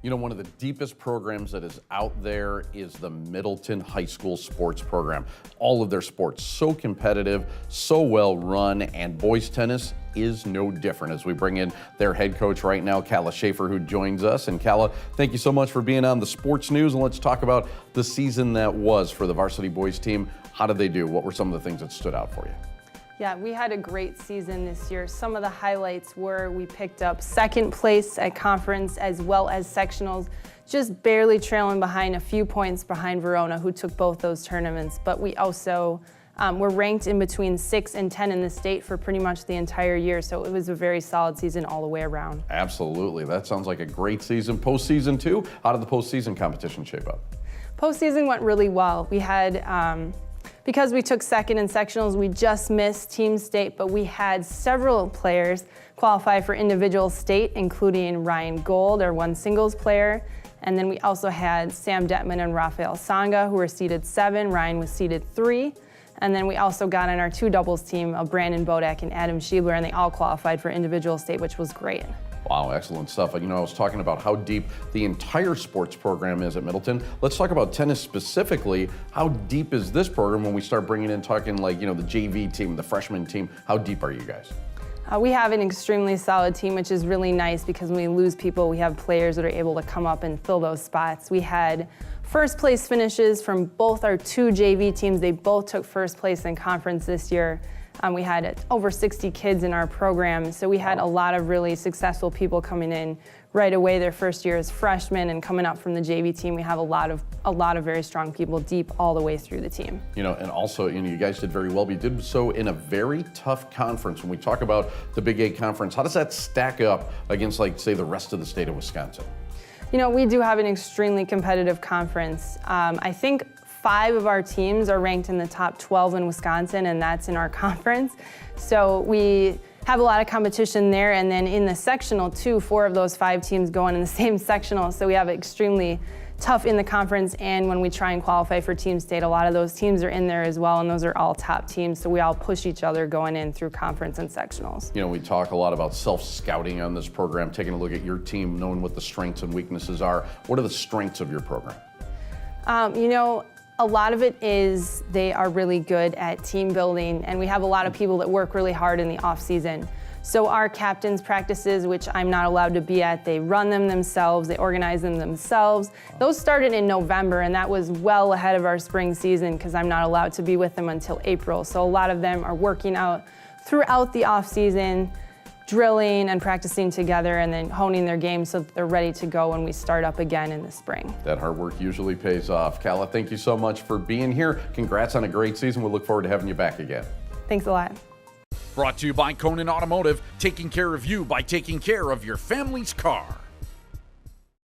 You know, one of the deepest programs that is out there is the Middleton High School sports program. All of their sports so competitive, so well run, and boys tennis is no different as we bring in their head coach right now, Kala Schaefer, who joins us. And Kala, thank you so much for being on the Sports News, and let's talk about the season that was for the varsity boys team. How did they do? What were some of the things that stood out for you? Yeah, we had a great season this year. Some of the highlights were we picked up second place at conference as well as sectionals, just barely trailing behind, a few points behind Verona, who took both those tournaments. But we also were ranked in between 6 and 10 in the state for pretty much the entire year. So it was a very solid season all the way around. Absolutely. That sounds like a great season. Postseason too. How did the postseason competition shape up? Postseason went really well. We had because we took second in sectionals, we just missed team state, but we had several players qualify for individual state, including Ryan Gold, our one singles player. And then we also had Sam Detman and Rafael Sanga, who were seeded 7. Ryan was seeded 3. And then we also got on our 2 doubles team of Brandon Bodak and Adam Schiebler, and they all qualified for individual state, which was great. Wow, excellent stuff. You know, I was talking about how deep the entire sports program is at Middleton. Let's talk about tennis specifically. How deep is this program when we start bringing in talking like, you know, the JV team, the freshman team? How deep are you guys? We have an extremely solid team, which is really nice because when we lose people, we have players that are able to come up and fill those spots. We had first place finishes from both our 2 JV teams. They both took first place in conference this year. We had over 60 kids in our program, so we had a lot of really successful people coming in right away their first year as freshmen, and coming up from the JV team, we have a lot of very strong people deep all the way through the team. You know, and also, you know, you guys did very well, but you did so in a very tough conference. When we talk about the Big 8 conference, how does that stack up against, like, say, the rest of the state of Wisconsin? You know, we do have an extremely competitive conference. I think 5 of our teams are ranked in the top 12 in Wisconsin, and that's in our conference. So we have a lot of competition there, and then in the sectional too, 4 of those 5 teams going in the same sectional. So we have extremely tough in the conference, and when we try and qualify for team state, a lot of those teams are in there as well, and those are all top teams. So we all push each other going in through conference and sectionals. You know, we talk a lot about self-scouting on this program, taking a look at your team, knowing what the strengths and weaknesses are. What are the strengths of your program? You know, a lot of it is they are really good at team building, and we have a lot of people that work really hard in the off season. So our captains' practices, which I'm not allowed to be at, they run them themselves, they organize them themselves. Those started in November, and that was well ahead of our spring season because I'm not allowed to be with them until April. So a lot of them are working out throughout the off season, drilling and practicing together, and then honing their game so that they're ready to go when we start up again in the spring. That hard work usually pays off. Kala, thank you so much for being here. Congrats on a great season. We look forward to having you back again. Thanks a lot. Brought to you by Conan Automotive, taking care of you by taking care of your family's car.